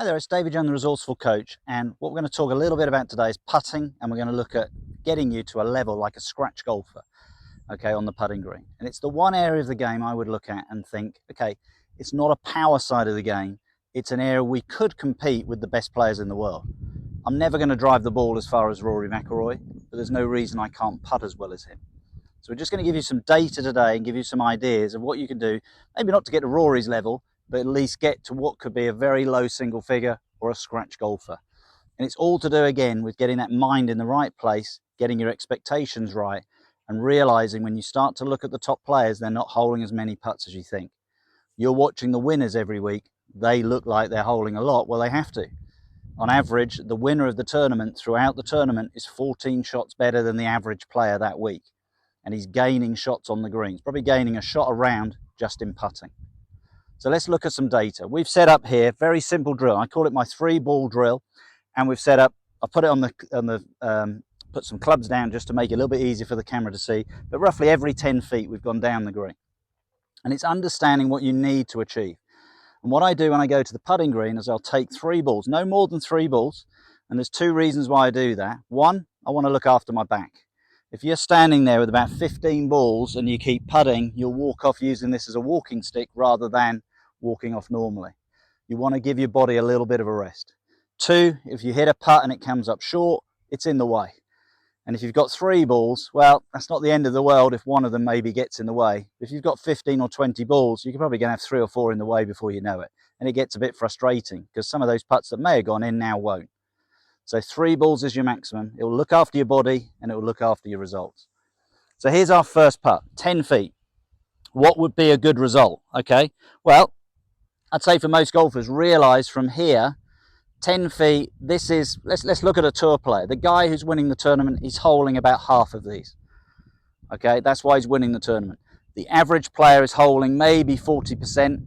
Hi there, it's David Young, the Resourceful Coach, and what we're going to talk a little bit about today is putting, and we're going to look at getting you to a level like a scratch golfer, okay, on the putting green. And it's the one area of the game I would look at and think, okay, it's not a power side of the game, it's an area we could compete with the best players in the world. I'm never going to drive the ball as far as Rory McIlroy, but there's no reason I can't putt as well as him. So we're just going to give you some data today and give you some ideas of what you can do, maybe not to get to Rory's level, but at least get to what could be a very low single figure or a scratch golfer. And it's all to do again with getting that mind in the right place, getting your expectations right, and realizing when you start to look at the top players, they're not holding as many putts as you think. You're watching the winners every week. They look like they're holding a lot. Well, they have to. On average, the winner of the tournament throughout the tournament is 14 shots better than the average player that week. And he's gaining shots on the greens, probably gaining a shot a round just in putting. So let's look at some data. We've set up here, very simple drill. I call it my 3-ball drill. And we've set up, I put it on the put some clubs down just to make it a little bit easier for the camera to see. But roughly every 10 feet, we've gone down the green. And it's understanding what you need to achieve. And what I do when I go to the putting green is I'll take 3 balls, no more than 3 balls. And there's 2 reasons why I do that. One, I want to look after my back. If you're standing there with about 15 balls and you keep putting, you'll walk off using this as a walking stick rather than walking off normally. You want to give your body a little bit of a rest. 2, if you hit a putt and it comes up short, it's in the way. And if you've got 3 balls, well, that's not the end of the world if one of them maybe gets in the way. If you've got 15 or 20 balls, you're probably going to have 3 or 4 in the way before you know it. And it gets a bit frustrating because some of those putts that may have gone in now won't. So 3 balls is your maximum. It will look after your body and it will look after your results. So here's our first putt, 10 feet. What would be a good result? Okay, well, I'd say for most golfers, realize from here, 10 feet, this is, let's look at a tour player. The guy who's winning the tournament, he's holing about half of these. Okay, that's why he's winning the tournament. The average player is holing maybe 40%,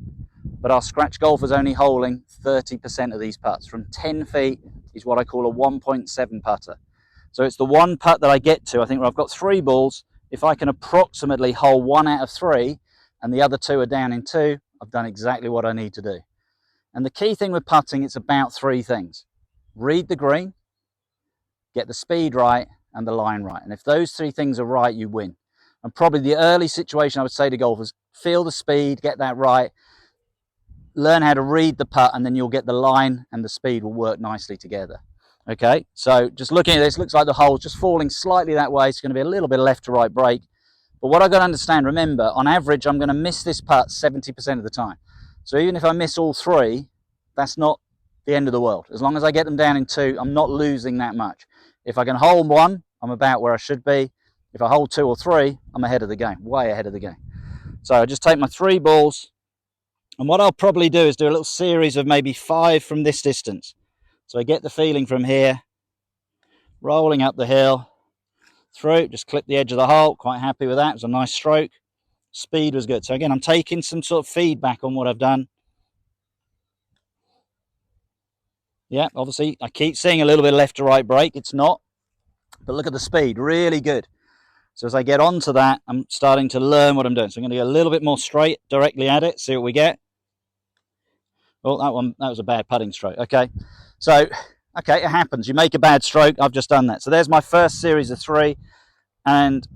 but our scratch golfer's only holing 30% of these putts. From 10 feet is what I call a 1.7 putter. So it's the one putt that I get to, I think, where I've got 3 balls. If I can approximately hole 1 out of 3 and the other 2 are down in 2, I've done exactly what I need to do. And the key thing with putting, it's about 3 things. Read the green, get the speed right, and the line right. And if those 3 things are right, you win. And probably the early situation I would say to golfers, feel the speed, get that right, learn how to read the putt, and then you'll get the line and the speed will work nicely together. Okay, so just looking at this, looks like the hole's just falling slightly that way. It's going to be a little bit of left to right break. But what I've got to understand, remember, on average, I'm going to miss this putt 70% of the time. So even if I miss all 3, that's not the end of the world. As long as I get them down in 2, I'm not losing that much. If I can hold 1, I'm about where I should be. If I hold 2 or 3, I'm ahead of the game, way ahead of the game. So I just take my 3 balls. And what I'll probably do is do a little series of maybe 5 from this distance. So I get the feeling from here, rolling up the hill, through, just clip the edge of the hole, quite happy with that. It was a nice stroke. Speed was good. So again, I'm taking some sort of feedback on what I've done. Yeah, obviously, I keep seeing a little bit of left to right break. It's not. But look at the speed, really good. So as I get onto that, I'm starting to learn what I'm doing. So I'm going to get a little bit more straight directly at it, see what we get. Oh, that was a bad putting stroke. Okay, so, okay, it happens. You make a bad stroke. I've just done that. So there's my first series of 3. And,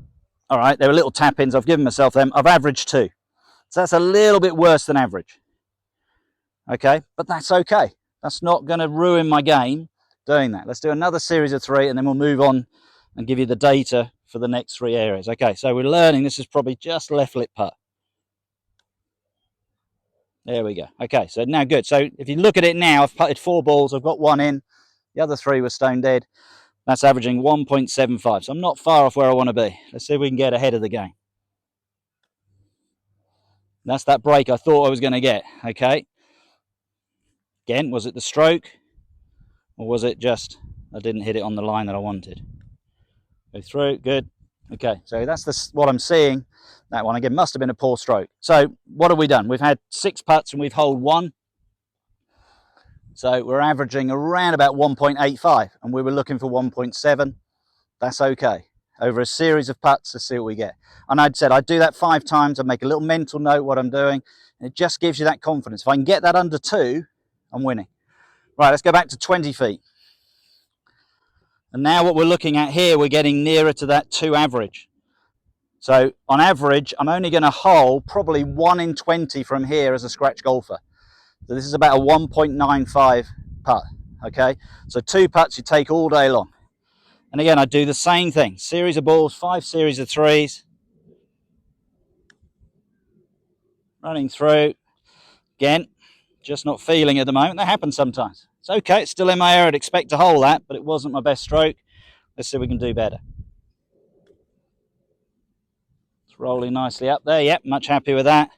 all right, there were little tap-ins. I've given myself them. I've averaged 2. So that's a little bit worse than average. Okay, but that's okay. That's not going to ruin my game doing that. Let's do another series of 3 and then we'll move on and give you the data for the next 3 areas. Okay, so we're learning this is probably just left lip putt. There we go. Okay, so now good. So if you look at it now, I've putted 4 balls. I've got 1 in. The other 3 were stone dead. That's averaging 1.75. So I'm not far off where I want to be. Let's see if we can get ahead of the game. That's that break I thought I was going to get. Okay. Again, was it the stroke? Or was it just I didn't hit it on the line that I wanted? Go through. Good. Okay, so that's what I'm seeing. That one, again, must have been a poor stroke. So what have we done? We've had 6 putts and we've holed 1. So we're averaging around about 1.85 and we were looking for 1.7. That's okay. Over a series of putts to see what we get. And I'd said I'd do that 5 times. I'd make a little mental note what I'm doing. And it just gives you that confidence. If I can get that under 2, I'm winning. Right, let's go back to 20 feet. And now what we're looking at here, we're getting nearer to that 2 average. So on average, I'm only going to hole probably 1 in 20 from here as a scratch golfer. So this is about a 1.95 putt, okay? So 2 putts you take all day long. And again, I do the same thing. Series of balls, 5 series of 3s. Running through. Again, just not feeling at the moment. That happens sometimes. It's okay, it's still in my area. I'd expect to hole that, but it wasn't my best stroke. Let's see if we can do better. It's rolling nicely up there. Yep, much happy with that.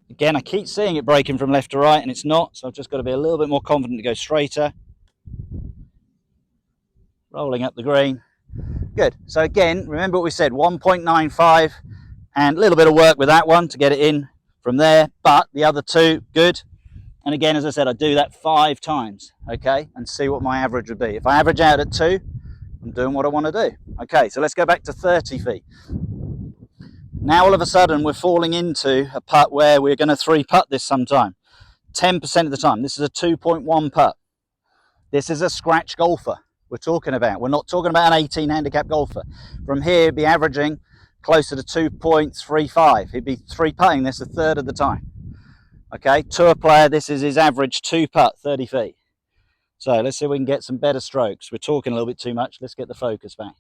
Again, I keep seeing it breaking from left to right, and it's not, so I've just got to be a little bit more confident to go straighter. Rolling up the green. Good. So again, remember what we said, 1.95, and a little bit of work with that one to get it in from there, but the other 2, good. And again, as I said, I do that 5 times, okay, and see what my average would be. If I average out at 2, I'm doing what I want to do. Okay, so let's go back to 30 feet. Now all of a sudden we're falling into a putt where we're going to 3-putt this sometime. 10% of the time. This is a 2.1 putt. This is a scratch golfer we're talking about. We're not talking about an 18 handicap golfer. From here, it'd be averaging closer to 2.35. He'd be 3-putting this a third of the time. Okay, tour player, this is his average 2-putt, 30 feet. So let's see if we can get some better strokes. We're talking a little bit too much. Let's get the focus back.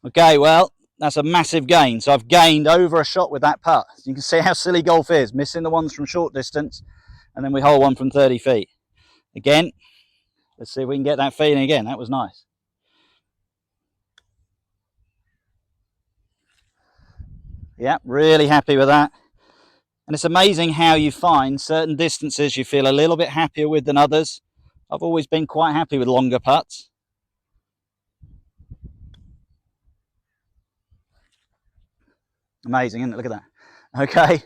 Okay, well, that's a massive gain. So I've gained over a shot with that putt. You can see how silly golf is, missing the ones from short distance, and then we hole one from 30 feet. Again, let's see if we can get that feeling again. That was nice. Yeah, really happy with that. And it's amazing how you find certain distances you feel a little bit happier with than others. I've always been quite happy with longer putts. Amazing, isn't it? Look at that. Okay,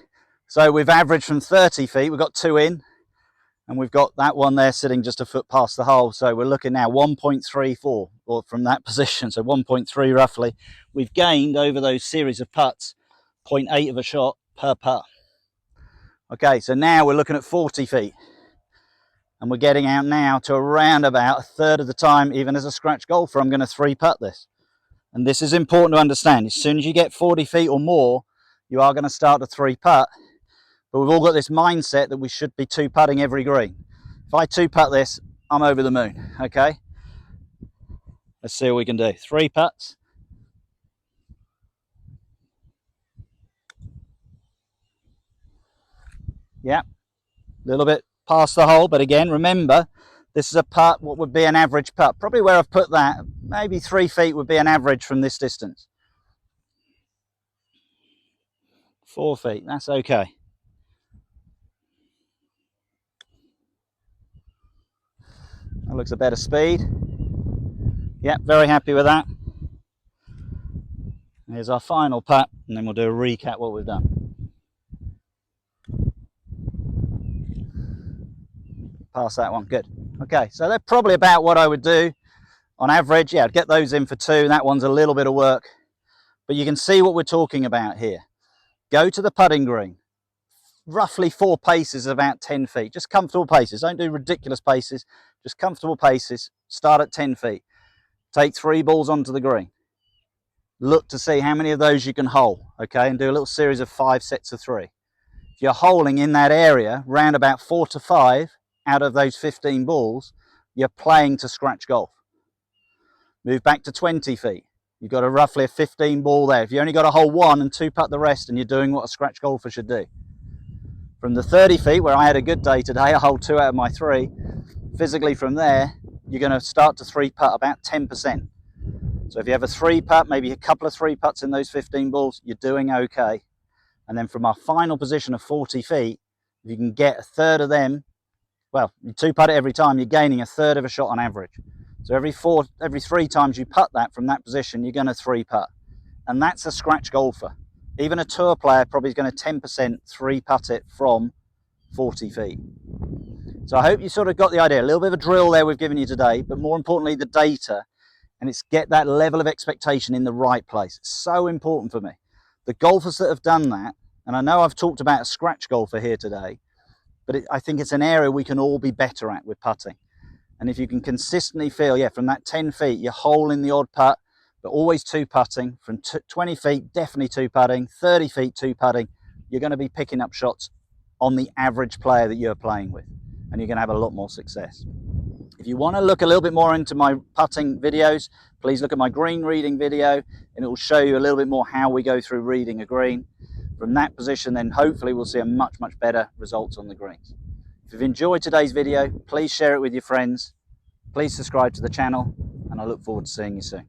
so we've averaged from 30 feet. We've got 2 in, and we've got that one there sitting just a foot past the hole. So we're looking now 1.34 or from that position, so 1.3 roughly. We've gained over those series of putts 0.8 of a shot per putt. Okay, so now we're looking at 40 feet. And we're getting out now to around about a third of the time, even as a scratch golfer, I'm going to 3-putt this. And this is important to understand. As soon as you get 40 feet or more, you are going to start to 3-putt. But we've all got this mindset that we should be 2-putting every green. If I 2-putt this, I'm over the moon, okay? Let's see what we can do. 3 putts. Yeah, a little bit past the hole, but again, remember, this is a putt, what would be an average putt. Probably where I've put that, maybe 3 feet would be an average from this distance. 4 feet, that's okay. That looks a better speed. Yep, very happy with that. Here's our final putt, and then we'll do a recap what we've done. Past that one, good. Okay, so they're probably about what I would do on average. Yeah, I'd get those in for 2. That one's a little bit of work, but you can see what we're talking about here. Go to the putting green. Roughly 4 paces, about 10 feet. Just comfortable paces. Don't do ridiculous paces. Just comfortable paces. Start at 10 feet. Take 3 balls onto the green. Look to see how many of those you can hole, okay, and do a little series of 5 sets of 3. If you're holing in that area, round about 4 to 5 out of those 15 balls, you're playing to scratch golf. Move back to 20 feet. You've got roughly a 15 ball there. If you only got to hole 1 and 2-putt the rest, and you're doing what a scratch golfer should do. From the 30 feet, where I had a good day today, I holed 2 out of my 3. Physically from there, you're going to start to 3-putt about 10%. So if you have a 3-putt, maybe a couple of 3-putts in those 15 balls, you're doing okay. And then from our final position of 40 feet, if you can get a third of them, well, you 2-putt it every time, you're gaining a third of a shot on average. So every 3 times you putt that from that position, you're going to 3-putt. And that's a scratch golfer. Even a tour player probably is going to 10% 3-putt it from 40 feet. So I hope you sort of got the idea. A little bit of a drill there we've given you today, but more importantly, the data. And it's get that level of expectation in the right place. It's so important for me. The golfers that have done that, And I know I've talked about a scratch golfer here today, but I think it's an area we can all be better at with putting. And if you can consistently feel, yeah, from that 10 feet, you're holing the odd putt, but always two putting. From 20 feet, definitely two putting. 30 feet, two putting. You're going to be picking up shots on the average player that you're playing with, and you're going to have a lot more success. If you want to look a little bit more into my putting videos, please look at my green reading video, and it will show you a little bit more how we go through reading a green. From that position, then hopefully we'll see a much better results on the greens. If you've enjoyed today's video, please share it with your friends. Please subscribe to the channel, and I look forward to seeing you soon.